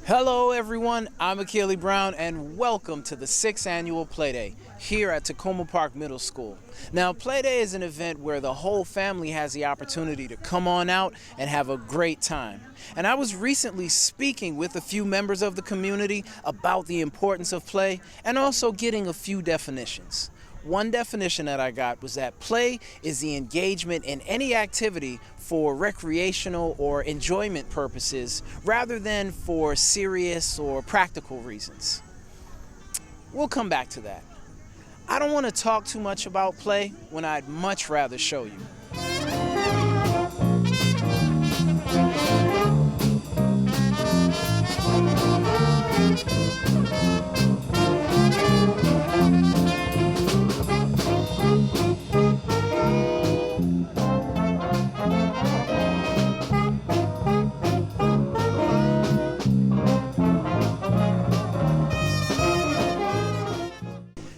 Hello everyone, I'm Akili Brown and welcome to the 6th annual Playday here at Takoma Park Middle School. Now Playday is an event where the whole family has the opportunity to come on out and have a great time. And I was recently speaking with a few members of the community about the importance of play and also getting a few definitions. One definition that I got was that play is the engagement in any activity for recreational or enjoyment purposes rather than for serious or practical reasons. We'll come back to that. I don't want to talk too much about play when I'd much rather show you.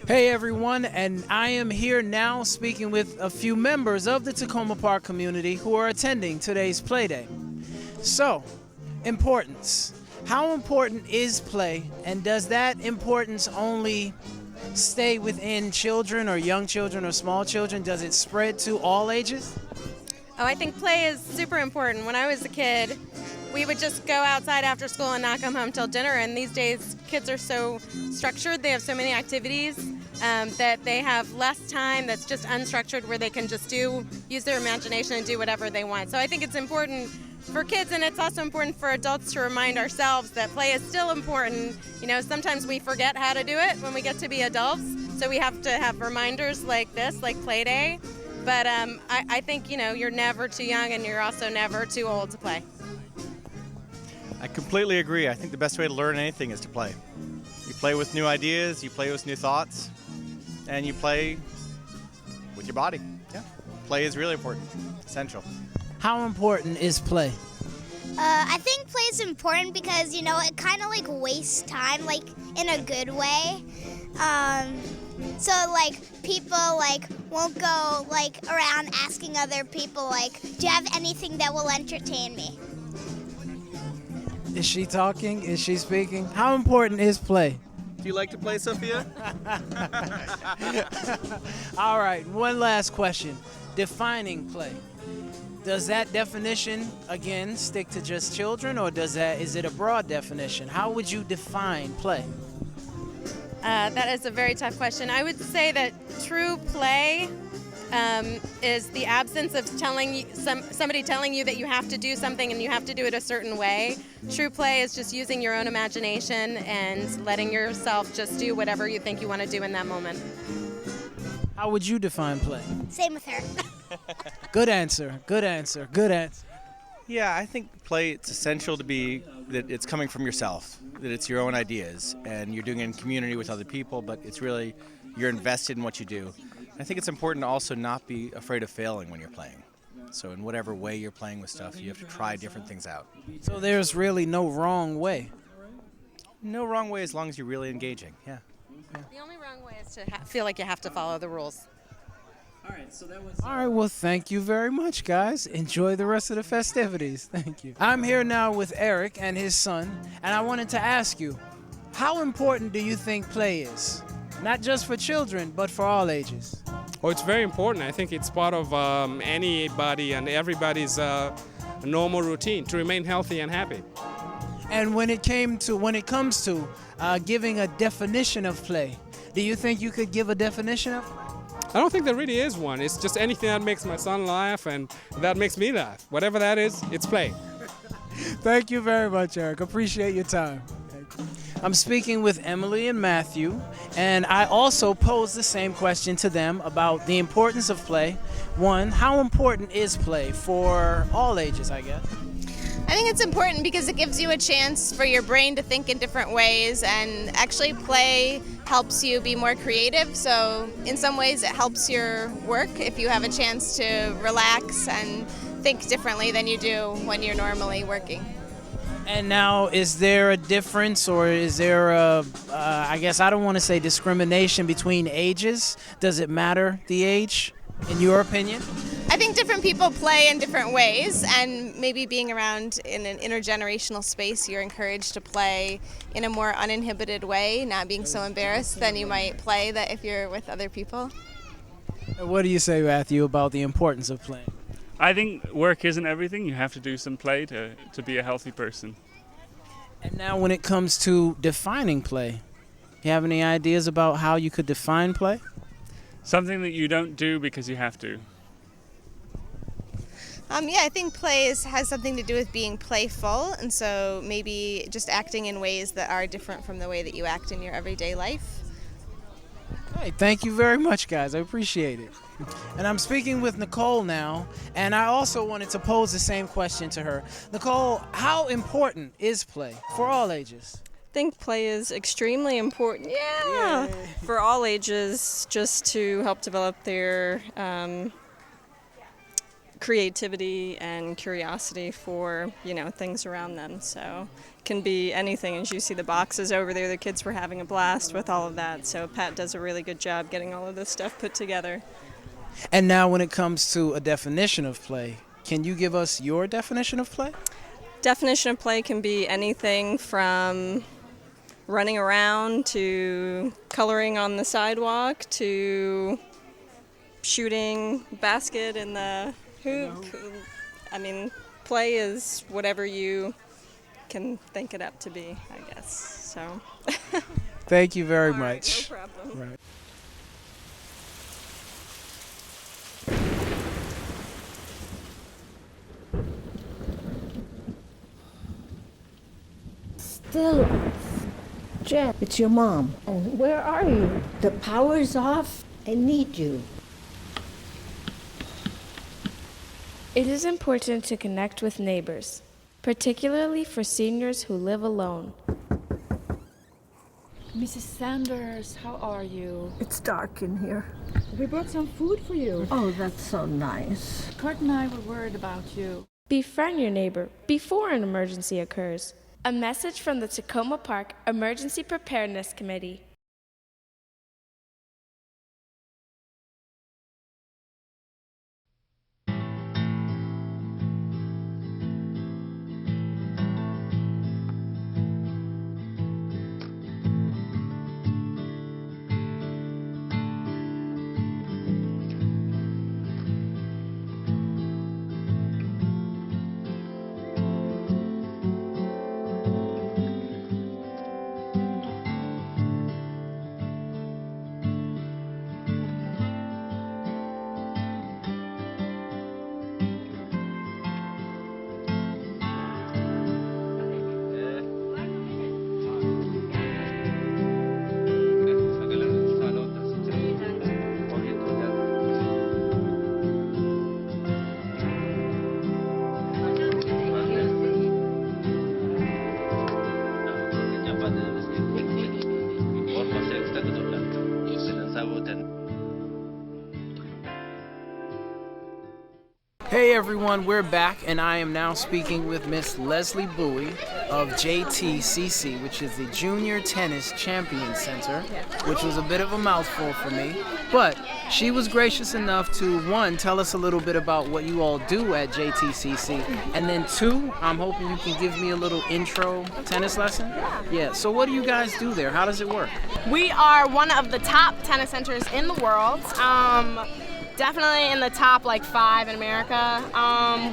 Hey everyone, and I am here now speaking with a few members of the Takoma Park community who are attending today's Playday. So, importance. How important is play, and does that importance only stay within children or young children or small children? Does it spread to all ages? Oh, I think play is super important. When I was a kid, we would just go outside after school and not come home till dinner, and these days kids are so structured, they have so many activities that they have less time that's just unstructured where they can just use their imagination and do whatever they want. So I think it's important for kids, and it's also important for adults to remind ourselves that play is still important. You know, sometimes we forget how to do it when we get to be adults, so we have to have reminders like this, like Play Day. But I think, you know, you're never too young and you're also never too old to play. I completely agree. I think the best way to learn anything is to play. You play with new ideas, you play with new thoughts, and you play with your body. Yeah. Play is really important, essential. How important is play? I think play is important because, you know, it kind of like wastes time, like in a good way. So like people like won't go like around asking other people like, do you have anything that will entertain me? Is she talking? Is she speaking? How important is play? Do you like to play, Sophia? All right, one last question. Defining play. Does that definition, again, stick to just children, or is it a broad definition? How would you define play? That is a very tough question. I would say that true play is the absence of somebody telling you that you have to do something and you have to do it a certain way. True play is just using your own imagination and letting yourself just do whatever you think you want to do in that moment. How would you define play? Same with her. Good answer, good answer, good answer. Yeah, I think play, it's essential to be that it's coming from yourself, that it's your own ideas, and you're doing it in community with other people, but it's really, you're invested in what you do. I think it's important to also not be afraid of failing when you're playing. So in whatever way you're playing with stuff, you have to try different things out. So there's really no wrong way? No wrong way as long as you're really engaging, yeah. The only wrong way is to feel like you have to follow the rules. All right, well, thank you very much, guys. Enjoy the rest of the festivities. Thank you. I'm here now with Eric and his son, and I wanted to ask you, how important do you think play is? Not just for children, but for all ages. Oh, it's very important. I think it's part of anybody and everybody's normal routine to remain healthy and happy. And when it comes to giving a definition of play, do you think you could give a definition of play? I don't think there really is one. It's just anything that makes my son laugh and that makes me laugh. Whatever that is, it's play. Thank you very much, Eric. Appreciate your time. I'm speaking with Emily and Matthew, and I also posed the same question to them about the importance of play. One, how important is play for all ages, I guess? I think it's important because it gives you a chance for your brain to think in different ways, and actually play helps you be more creative. So in some ways it helps your work if you have a chance to relax and think differently than you do when you're normally working. And now, is there a difference, or is there I guess I don't want to say discrimination between ages? Does it matter, the age, in your opinion? I think different people play in different ways, and maybe being around in an intergenerational space, you're encouraged to play in a more uninhibited way, not being so embarrassed than you might play that if you're with other people. What do you say, Matthew, about the importance of playing? I think work isn't everything. You have to do some play to be a healthy person. And now when it comes to defining play, you have any ideas about how you could define play? Something that you don't do because you have to. Yeah, I think play has something to do with being playful, and so maybe just acting in ways that are different from the way that you act in your everyday life. Hey, thank you very much, guys. I appreciate it. And I'm speaking with Nicole now, and I also wanted to pose the same question to her. Nicole, how important is play for all ages? I think play is extremely important, for all ages, just to help develop their creativity and curiosity for, things around them. So it can be anything. As you see the boxes over there, the kids were having a blast with all of that. So Pat does a really good job getting all of this stuff put together. And now when it comes to a definition of play, can you give us your definition of play? Definition of play can be anything from running around to coloring on the sidewalk to shooting basket in the hoop. I mean, play is whatever you can think it up to be, I guess. So. Thank you very All right, much. no problem. Right. Still, Jen, it's your mom. And where are you? The power's off. I need you. It is important to connect with neighbors, particularly for seniors who live alone. Mrs. Sanders, how are you? It's dark in here. We brought some food for you. Oh, that's so nice. Kurt and I were worried about you. Befriend your neighbor before an emergency occurs. A message from the Takoma Park Emergency Preparedness Committee. Hey everyone, we're back, and I am now speaking with Miss Leslie Bowie of JTCC, which is the Junior Tennis Champion Center, which was a bit of a mouthful for me, but she was gracious enough to, one, tell us a little bit about what you all do at JTCC, and then two, I'm hoping you can give me a little intro tennis lesson. Yeah, so what do you guys do there? How does it work? We are one of the top tennis centers in the world. Definitely in the top 5 in America.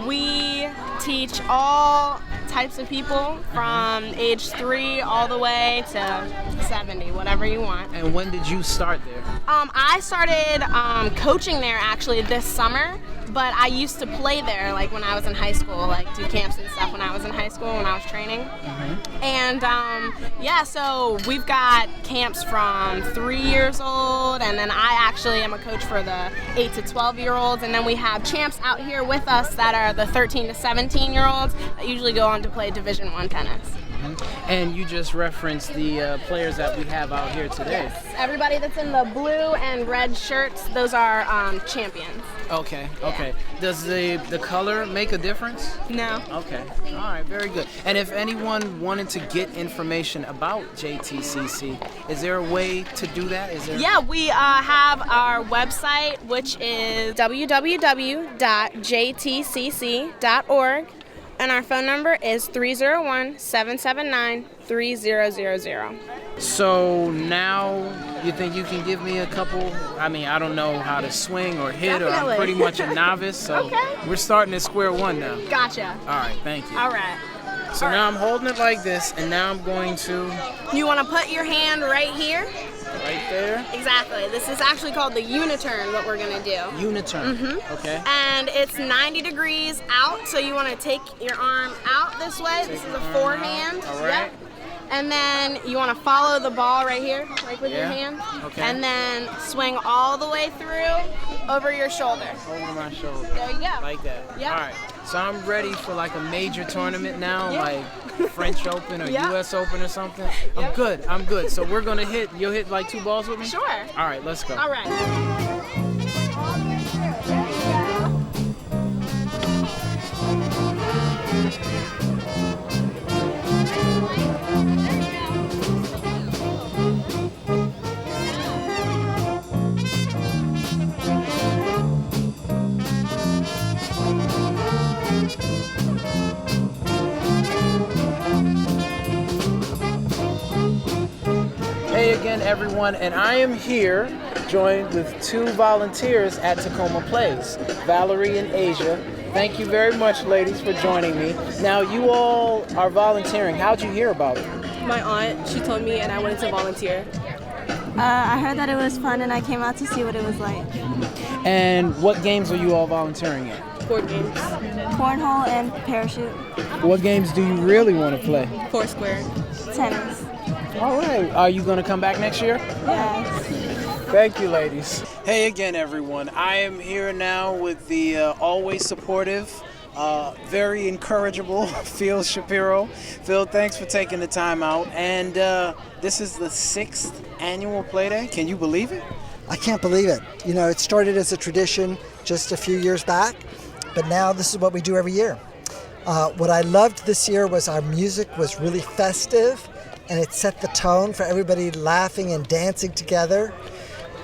We teach all types of people from age 3 all the way to 70, whatever you want. And when did you start there? I started coaching there actually this summer, but I used to play there when I was in high school, do camps and stuff when I was in high school when I was training. Mm-hmm. And so we've got camps from 3 years old, and then I actually am a coach for the 8 to 12-year-olds, and then we have champs out here with us that are the 13 to 17-year-olds that usually go on to play Division I tennis. And you just referenced the players that we have out here today. Yes, everybody that's in the blue and red shirts, those are champions. Okay, okay. Does the color make a difference? No. Okay, all right, very good. And if anyone wanted to get information about JTCC, is there a way to do that? Is there? Yeah, we have our website, which is www.jtcc.org, and our phone number is 301-779-3000. So now you think you can give me a couple? I mean, I don't know how to swing or hit, or I'm pretty much a novice, so we're starting at square one now. Gotcha. All right, thank you. All right. So now I'm holding it like this, and now I'm going to... You want to put your hand right here. Right there? Exactly. This is actually called the uniturn, what we're going to do. Uniturn. Mm-hmm. Okay. And it's 90 degrees out, so you want to take your arm out this way. This is a forehand. All right. Yep. And then you want to follow the ball right here, like with your hand. Okay. And then swing all the way through over your shoulder. Over my shoulder. There you go. Like that. Yep. All right. So I'm ready for like a major tournament now, like French Open or US Open or something. I'm good. I'm good. So we're going to hit. You'll hit like 2 balls with me? Sure. All right. Let's go. All right. Hey again, everyone, and I am here joined with 2 volunteers at Takoma Plays, Valerie and Asia. Thank you very much, ladies, for joining me. Now, you all are volunteering. How'd you hear about it? My aunt, she told me, and I wanted to volunteer. I heard that it was fun, and I came out to see what it was like. And what games are you all volunteering at? Board games. Cornhole and parachute. What games do you really want to play? Foursquare. Tennis. All right. Are you going to come back next year? Yes. Thank you, ladies. Hey again, everyone. I am here now with the always supportive, very encourageable Phil Shapiro. Phil, thanks for taking the time out. And this is the 6th annual Playday. Can you believe it? I can't believe it. You know, it started as a tradition just a few years back, but now this is what we do every year. What I loved this year was our music was really festive, and it set the tone for everybody laughing and dancing together.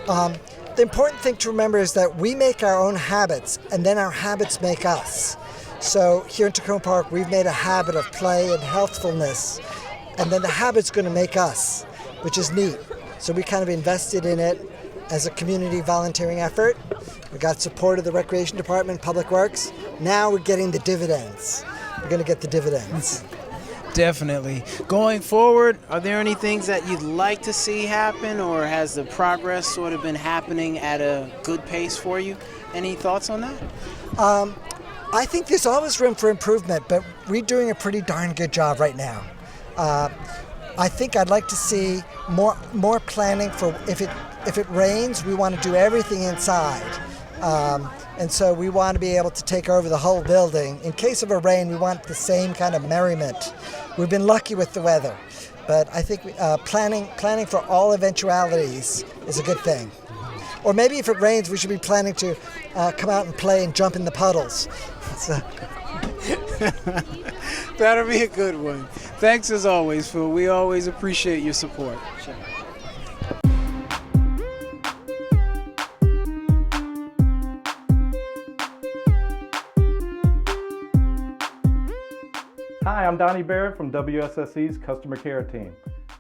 The important thing to remember is that we make our own habits, and then our habits make us. So here in Takoma Park, we've made a habit of play and healthfulness, and then the habit's going to make us, which is neat. So we kind of invested in it as a community volunteering effort. We got support of the Recreation Department, Public Works. Now we're getting the dividends. We're going to get the dividends. Definitely. Going forward, are there any things that you'd like to see happen, or has the progress sort of been happening at a good pace for you? Any thoughts on that? I think there's always room for improvement, but we're doing a pretty darn good job right now. I think I'd like to see more planning for if it rains, we want to do everything inside. And so we want to be able to take over the whole building. In case of a rain, we want the same kind of merriment. We've been lucky with the weather, but I think planning for all eventualities is a good thing. Or maybe if it rains, we should be planning to come out and play and jump in the puddles. That'll be a good one. Thanks as always, Phil. We always appreciate your support. Sure. Hi, I'm Donnie Barrett from WSSE's Customer Care Team.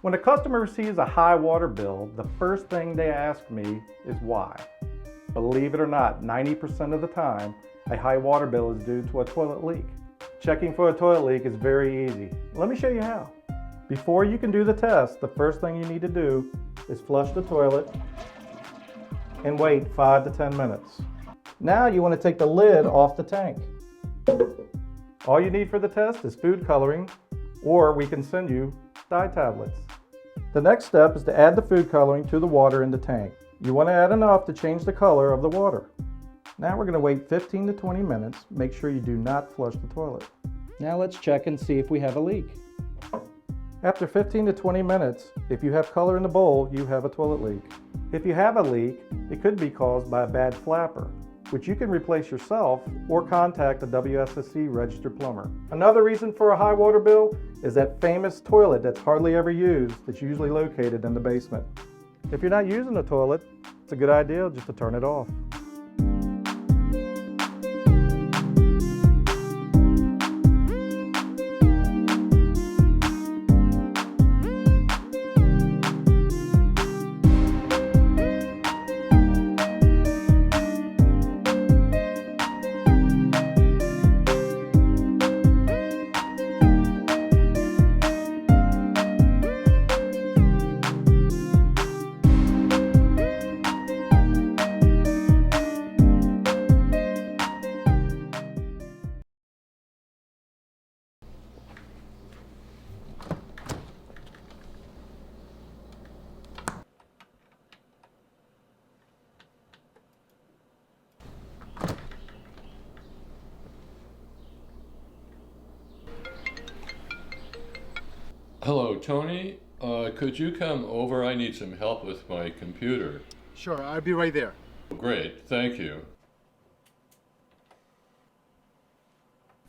When a customer receives a high water bill, the first thing they ask me is why. Believe it or not, 90% of the time, a high water bill is due to a toilet leak. Checking for a toilet leak is very easy. Let me show you how. Before you can do the test, the first thing you need to do is flush the toilet and wait 5 to 10 minutes. Now you want to take the lid off the tank. All you need for the test is food coloring, or we can send you dye tablets. The next step is to add the food coloring to the water in the tank. You want to add enough to change the color of the water. Now we're going to wait 15 to 20 minutes. Make sure you do not flush the toilet. Now let's check and see if we have a leak. After 15 to 20 minutes, if you have color in the bowl, you have a toilet leak. If you have a leak, it could be caused by a bad flapper, which you can replace yourself or contact a WSSC registered plumber. Another reason for a high water bill is that famous toilet that's hardly ever used that's usually located in the basement. If you're not using the toilet, it's a good idea just to turn it off. Hello, Tony. Could you come over? I need some help with my computer. Sure, I'll be right there. Great, thank you.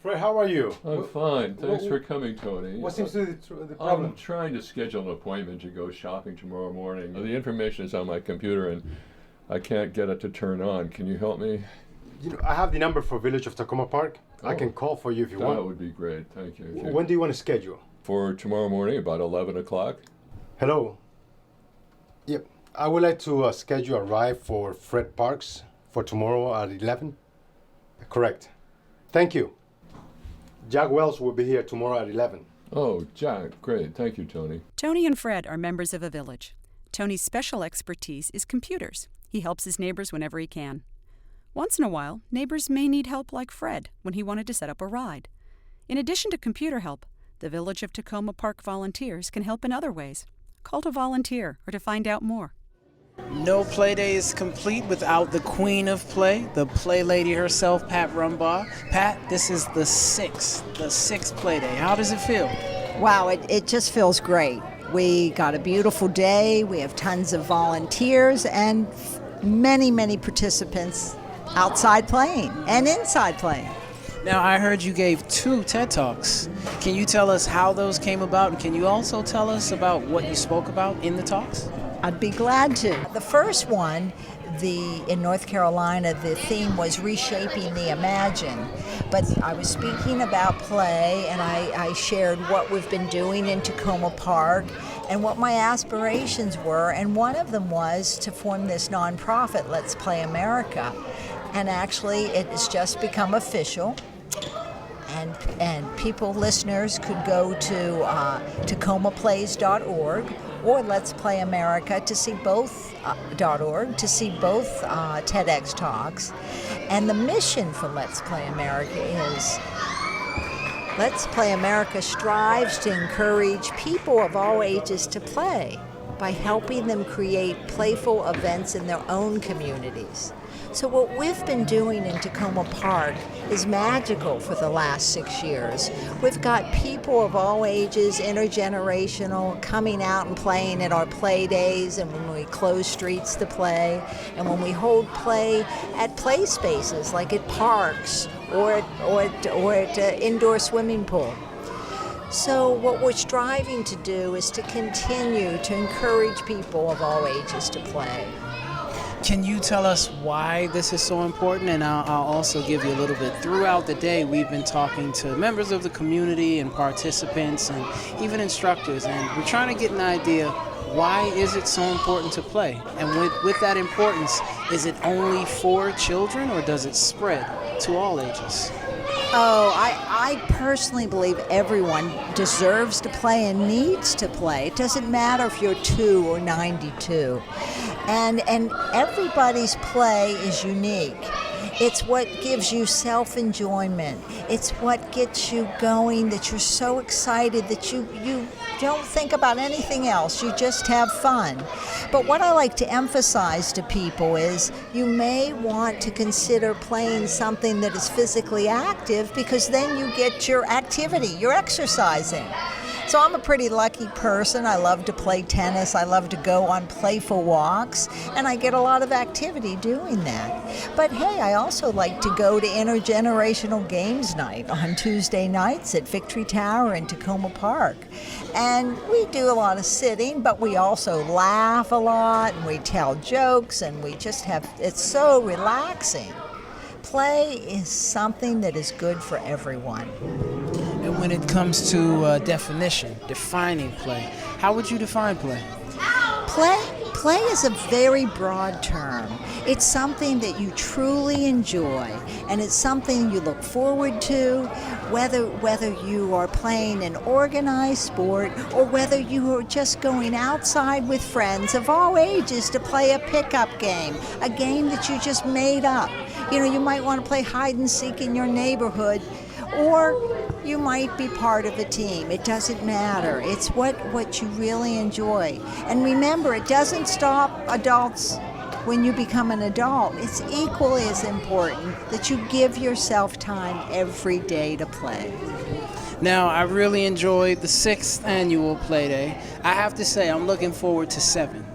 Fred, how are you? I'm fine. Thanks for coming, Tony. What seems to be the problem? I'm trying to schedule an appointment to go shopping tomorrow morning. The information is on my computer and I can't get it to turn on. Can you help me? You know, I have the number for Village of Takoma Park. I can call for you if you want. That would be great. Thank you. When do you want to schedule? For tomorrow morning, about 11 o'clock. Hello. Yep. I would like to schedule a ride for Fred Parks for tomorrow at 11. Correct. Thank you. Jack Wells will be here tomorrow at 11. Oh, Jack. Great. Thank you, Tony. Tony and Fred are members of a village. Tony's special expertise is computers. He helps his neighbors whenever he can. Once in a while, neighbors may need help like Fred when he wanted to set up a ride. In addition to computer help, the Village of Takoma Park volunteers can help in other ways. Call to volunteer or to find out more. No play day is complete without the queen of play, the play lady herself, Pat Rumbaugh. Pat, this is the sixth play day. How does it feel? Wow, it just feels great. We got a beautiful day. We have tons of volunteers and many, many participants outside playing and inside playing. Now, I heard you gave 2 TED Talks. Can you tell us how those came about, and can you also tell us about what you spoke about in the talks? I'd be glad to. The first one, in North Carolina, the theme was Reshaping the Imagine. But I was speaking about play, and I shared what we've been doing in Takoma Park and what my aspirations were, and one of them was to form this nonprofit, Let's Play America. And actually, it has just become official. And people, listeners, could go to tacomaplays.org or Let's Play America to see both .org to see both TEDx talks. And the mission for Let's Play America is Let's Play America strives to encourage people of all ages to play by helping them create playful events in their own communities. So what we've been doing in Takoma Park is magical for the last 6 years. We've got people of all ages, intergenerational, coming out and playing at our play days and when we close streets to play and when we hold play at play spaces like at parks or at indoor swimming pool. So what we're striving to do is to continue to encourage people of all ages to play. Can you tell us why this is so important? And I'll also give you a little bit. Throughout the day, we've been talking to members of the community and participants and even instructors, and we're trying to get an idea, why is it so important to play? And with that importance, is it only for children or does it spread to all ages? Oh, I personally believe everyone deserves to play and needs to play. It doesn't matter if you're 2 or 92. And everybody's play is unique. It's what gives you self-enjoyment. It's what gets you going, that you're so excited that you don't think about anything else. You just have fun. But what I like to emphasize to people is you may want to consider playing something that is physically active because then you get your activity, you're exercising. So I'm a pretty lucky person. I love to play tennis. I love to go on playful walks, and I get a lot of activity doing that. But hey, I also like to go to intergenerational games night on Tuesday nights at Victory Tower in Takoma Park. And we do a lot of sitting, but we also laugh a lot, and we tell jokes, and we just have, it's so relaxing. Play is something that is good for everyone. And when it comes to defining play, how would you define play? Play is a very broad term. It's something that you truly enjoy, and it's something you look forward to, whether you are playing an organized sport or whether you are just going outside with friends of all ages to play a pickup game, a game that you just made up. You know, you might want to play hide and seek in your neighborhood, or you might be part of a team. It doesn't matter. It's what you really enjoy. And remember, it doesn't stop adults when you become an adult. It's equally as important that you give yourself time every day to play. Now, I really enjoyed the 6th annual Play Day. I have to say, I'm looking forward to 7.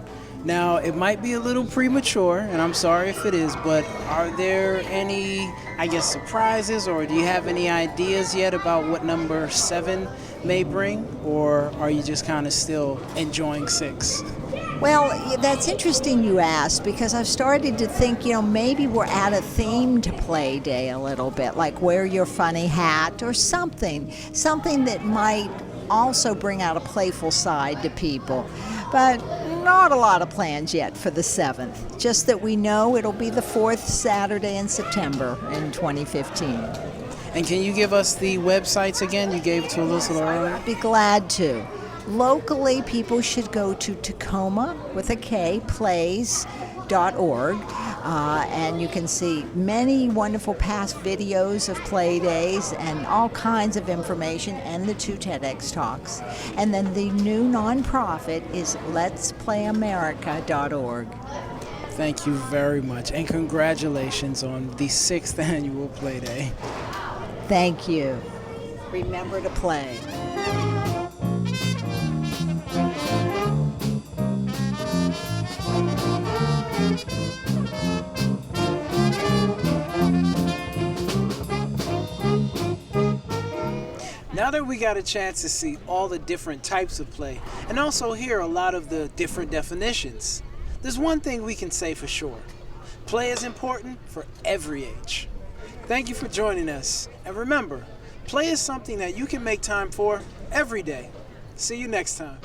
Now, it might be a little premature, and I'm sorry if it is, but are there any, surprises, or do you have any ideas yet about what number 7 may bring, or are you just kind of still enjoying 6? Well, that's interesting you ask, because I've started to think, maybe we're at a theme to Play Day a little bit, like wear your funny hat or something that might also bring out a playful side to people. But not a lot of plans yet for the 7th, just that we know it'll be the 4th Saturday in September in 2015. And can you give us the websites again? You gave it to us earlier. I'd be glad to. Locally, people should go to Takoma, with a K, plays.org, and you can see many wonderful past videos of play days and all kinds of information, and the 2 TEDx talks. And then the new nonprofit is letsplayamerica.org. Thank you very much, and congratulations on the 6th annual Play Day. Thank you. Remember to play. Now that we got a chance to see all the different types of play and also hear a lot of the different definitions, there's one thing we can say for sure. Play is important for every age. Thank you for joining us. And remember, play is something that you can make time for every day. See you next time.